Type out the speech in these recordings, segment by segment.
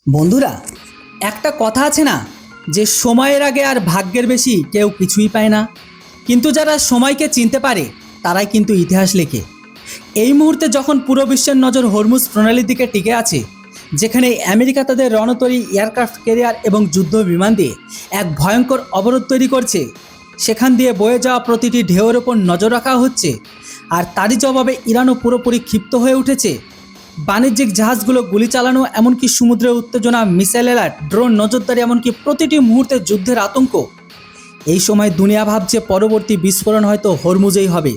বন্ধুরা, একটা কথা আছে না যে সময়ের আগে আর ভাগ্যের বেশি কেউ কিছুই পায় না। কিন্তু যারা সময়কে চিনতে পারে তারাই কিন্তু ইতিহাস লেখে। এই মুহূর্তে যখন পুরো বিশ্বের নজর হরমুজ প্রণালীর দিকে টিকে আছে, যেখানে আমেরিকা তাদের রণতরী, এয়ারক্রাফট ক্যারিয়ার এবং যুদ্ধ বিমান দিয়ে এক ভয়ঙ্কর অবরোধ তৈরি করছে, সেখান দিয়ে বয়ে যাওয়া প্রতিটি ঢেউয়ের ওপর নজর রাখা হচ্ছে। আর তারই জবাবে ইরানও পুরোপুরি ক্ষিপ্ত হয়ে উঠেছে। বাণিজ্যিক জাহাজগুলো গুলি চালানো, এমনকি সমুদ্রের উত্তেজনা, মিসাইল অ্যালার্ট, ড্রোন নজরদারি, এমনকি প্রতিটি মুহূর্তে যুদ্ধের আতঙ্ক। এই সময় দুনিয়া ভাবছে পরবর্তী বিস্ফোরণ হয়তো হরমুজেই হবে।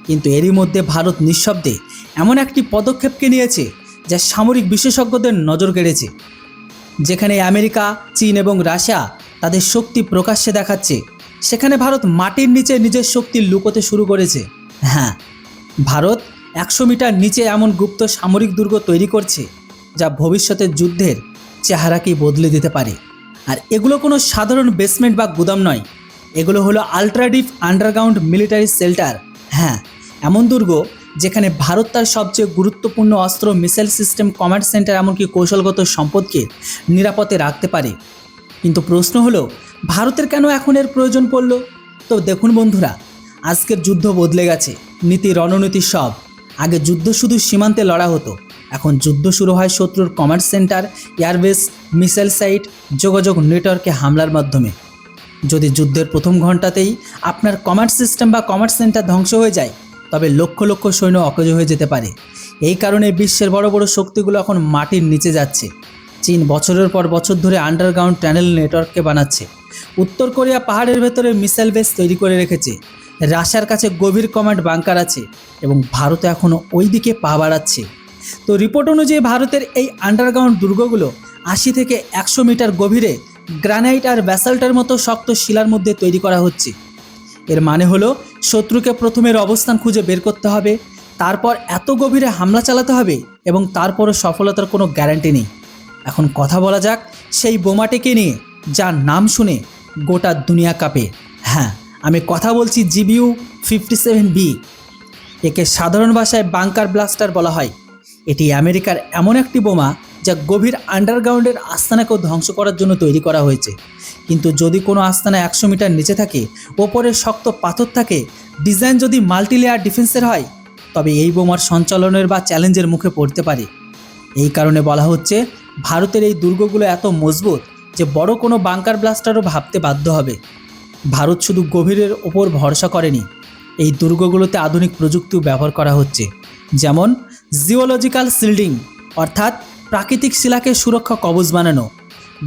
কিন্তু এরই মধ্যে ভারত নিঃশব্দে এমন একটি পদক্ষেপকে নিয়েছে যা সামরিক বিশেষজ্ঞদের নজর কেড়েছে। যেখানে আমেরিকা, চীন এবং রাশিয়া তাদের শক্তি প্রকাশ্যে দেখাচ্ছে, সেখানে ভারত মাটির নিচে নিজের শক্তি লুকোতে শুরু করেছে। হ্যাঁ, ভারত 100 মিটার নিচে এমন গুপ্ত সামরিক দুর্গ তৈরি করছে যা ভবিষ্যতের যুদ্ধের চেহারাকেই বদলে দিতে পারে। আর এগুলো কোনো সাধারণ বেসমেন্ট বা গুদাম নয়, এগুলো হলো ultra deep underground military shelter. হ্যাঁ, এমন দুর্গ যেখানে ভারত তার সবচেয়ে গুরুত্বপূর্ণ অস্ত্র, মিসাইল সিস্টেম, কমান্ড সেন্টার, এমনকি কৌশলগত সম্পদকে নিরাপদে রাখতে পারে। কিন্তু প্রশ্ন হলো, ভারতের কেন এখন এর প্রয়োজন পড়ল? তো দেখুন বন্ধুরা, আজকের যুদ্ধ বদলে গেছে, নীতি, রণনীতি সব। আগে যুদ্ধ শুধু সীমান্তে লড়া হতো, এখন যুদ্ধ শুরু হয় শত্রুর command centre, airbase, missile site, যোগাযোগ নেটওয়ার্কে হামলার মাধ্যমে। যদি যুদ্ধের প্রথম ঘন্টাতেই আপনার কমান্ড সিস্টেম বা কমান্ড সেন্টার ধ্বংস হয়ে যায়, তবে লক্ষ লক্ষ সৈন্য অকেজো হয়ে যেতে পারে। এই কারণে বিশ্বের বড় বড় শক্তিগুলো এখন মাটির নিচে যাচ্ছে। চীন বছরের পর বছর ধরে আন্ডারগ্রাউন্ড টানেল নেটওয়ার্ককে বানাচ্ছে। উত্তর কোরিয়া পাহাড়ের ভেতরে মিসাইল বেস তৈরি করে রেখেছে। রাশিয়ার কাছে গভীর কমান্ড বাংকার আছে এবং ভারত এখনও ওই দিকে পা বাড়াচ্ছে। তো রিপোর্ট অনুযায়ী ভারতের এই আন্ডারগ্রাউন্ড দুর্গগুলো 80 থেকে 100 মিটার গভীরে গ্রানাইট আর ব্যাসাল্টের মতো শক্ত শিলার মধ্যে তৈরি করা হচ্ছে। এর মানে হলো শত্রুকে প্রথমের অবস্থান খুঁজে বের করতে হবে, তারপর এত গভীরে হামলা চালাতে হবে এবং তারপরও সফলতার কোনো গ্যারান্টি নেই। এখন কথা বলা যাক সেই বোমাটিকে নিয়ে, যার নাম শুনে গোটা দুনিয়া কাঁপে। হ্যাঁ, আমি কথা বলছি GBU-57B। একে সাধারণ ভাষায় বাংকার ব্লাস্টার বলা হয়। এটি আমেরিকার এমন একটি বোমা যা গভীর আন্ডারগ্রাউন্ডের আস্তানাকেও ধ্বংস করার জন্য তৈরি করা হয়েছে। কিন্তু যদি কোনো আস্তানা 100 মিটার নিচে থাকে, ওপরে শক্ত পাথর থাকে, ডিজাইন যদি মাল্টিলেয়ার ডিফেন্সের হয়, তবে এই বোমার সঞ্চালনের বা চ্যালেঞ্জের মুখে পড়তে পারে। এই কারণে বলা হচ্ছে ভারতের এই দুর্গগুলো এত মজবুত যে বড় কোনো বাংকার ব্লাস্টারও ভাবতে বাধ্য হবে। ভারত শুধু গভীরের ওপর ভরসা করেনি, এই দুর্গগুলোতে আধুনিক প্রযুক্তিও ব্যবহার করা হচ্ছে। যেমন জিওলজিক্যাল শিল্ডিং, অর্থাৎ প্রাকৃতিক শিলাকে সুরক্ষা কবচ বানানো;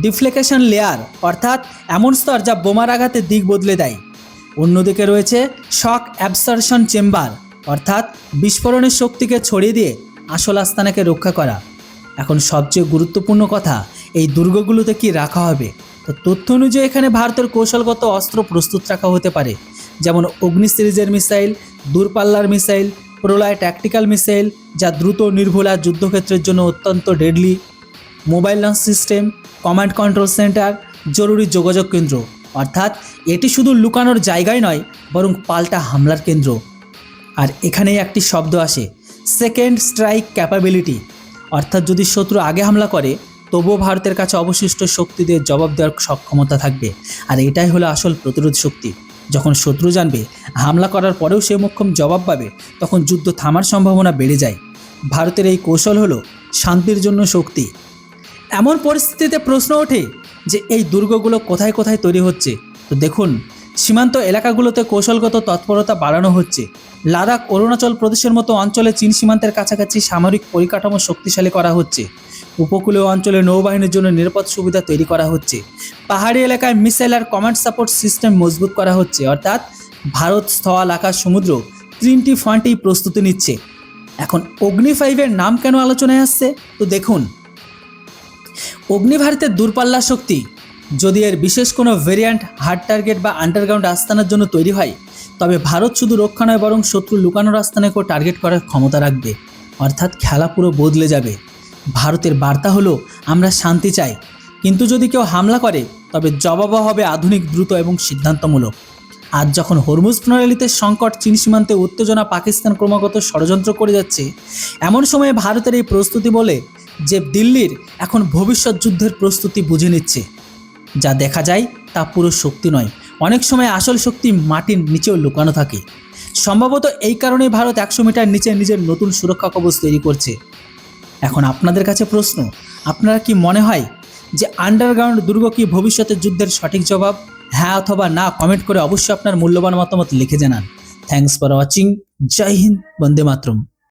ডিফ্লেকেশন লেয়ার, অর্থাৎ এমন স্তর যা বোমার আঘাতে দিক বদলে দেয়। অন্যদিকে রয়েছে শক অ্যাবসরশন চেম্বার, অর্থাৎ বিস্ফোরণের শক্তিকে ছড়িয়ে দিয়ে আসল আস্তানাকে রক্ষা করা। এখন সবচেয়ে গুরুত্বপূর্ণ কথা, এই দুর্গগুলোতে কি রাখা হবে? তো তথ্য অনুযায়ী এখানে ভারতের কৌশলগত অস্ত্র প্রস্তুত রাখা হতে পারে, যেমন অগ্নি সিরিজের মিসাইল, দূরপাল্লার মিসাইল, প্রলয় ট্যাকটিক্যাল মিসাইল যা দ্রুত, নির্ভুল আর যুদ্ধক্ষেত্রের জন্য অত্যন্ত deadly, mobile launch system, command control centre, জরুরি যোগাযোগ কেন্দ্র, অর্থাৎ এটি শুধু লুকানোর জায়গায় নয়, বরং পাল্টা হামলার কেন্দ্র। আর এখানেই একটি শব্দ আসে, সেকেন্ড স্ট্রাইক ক্যাপাবিলিটি, অর্থাৎ যদি শত্রু আগে হামলা করে, তবুও ভারতের কাছে অবশিষ্ট শক্তি দিয়ে জবাব দেওয়ার সক্ষমতা থাকবে। আর এটাই হলো আসল প্রতিরোধ শক্তি। যখন শত্রু জানবে হামলা করার পরেও সে মোক্ষম জবাব পাবে, তখন যুদ্ধ থামার সম্ভাবনা বেড়ে যায়। ভারতের এই কৌশল হলো শান্তির জন্য শক্তি। এমন পরিস্থিতিতে প্রশ্ন ওঠে যে এই দুর্গগুলো কোথায় কোথায় তৈরি হচ্ছে। তো দেখুন, সীমান্ত এলাকাগুলোতে কৌশলগত তৎপরতা বাড়ানো হচ্ছে। লাদাখ, অরুণাচল প্রদেশের মতো অঞ্চলে চীন সীমান্তের কাছাকাছি সামরিক পরিকাঠামো শক্তিশালী করা হচ্ছে। উপকূলীয় অঞ্চলে নৌবাহিনীর জন্য নিরাপদ সুবিধা তৈরি করা হচ্ছে। পাহাড়ি এলাকায় মিসাইল আর কমান্ড সাপোর্ট সিস্টেম মজবুত করা হচ্ছে। অর্থাৎ ভারত স্থল, আকাশ, সমুদ্র, 3টি ফ্রন্টেই প্রস্তুতি নিচ্ছে। এখন অগ্নি 5-এর নাম কেন আলোচনায় আসছে? তো দেখুন, অগ্নি ভারতের দূরপাল্লা শক্তি। যদি এর বিশেষ কোনো ভেরিয়েন্ট হার্ড টার্গেট বা আন্ডারগ্রাউন্ড আস্তানার জন্য তৈরি হয়, তবে ভারত শুধু রক্ষা নয়, বরং শত্রু লুকানোর আস্তানাকেও টার্গেট করার ক্ষমতা রাখবে। অর্থাৎ খেলা পুরো বদলে যাবে। ভারতের বার্তা হলো, আমরা শান্তি চাই, কিন্তু যদি কেউ হামলা করে, তবে জবাবও হবে আধুনিক, দ্রুত এবং সিদ্ধান্তমূলক। আজ যখন হরমুজ প্রণালীতে সংকট, চীন সীমান্তে উত্তেজনা, পাকিস্তান ক্রমাগত ষড়যন্ত্র করে যাচ্ছে, এমন সময়ে ভারতের এই প্রস্তুতি বলে যে দিল্লির এখন ভবিষ্যৎ যুদ্ধের প্রস্তুতি বুঝে নিচ্ছে। যা দেখা যায় তা পুরো শক্তি নয়, অনেক সময় আসল শক্তি মাটির নিচেও লুকানো থাকে। সম্ভবত এই কারণেই ভারত 100 মিটার নিচে নিজের নতুন সুরক্ষা কবচ তৈরি করছে। এখন আপনাদের কাছে প্রশ্ন, আপনারা কি মনে হয় যে আন্ডারগ্রাউন্ড দুর্গ কি ভবিষ্যতের যুদ্ধের সঠিক জবাব? হ্যাঁ অথবা না কমেন্ট করে অবশ্যই আপনার মূল্যবান মতামত লিখে জানান। Thanks for watching. Jai Hind, Vande Mataram.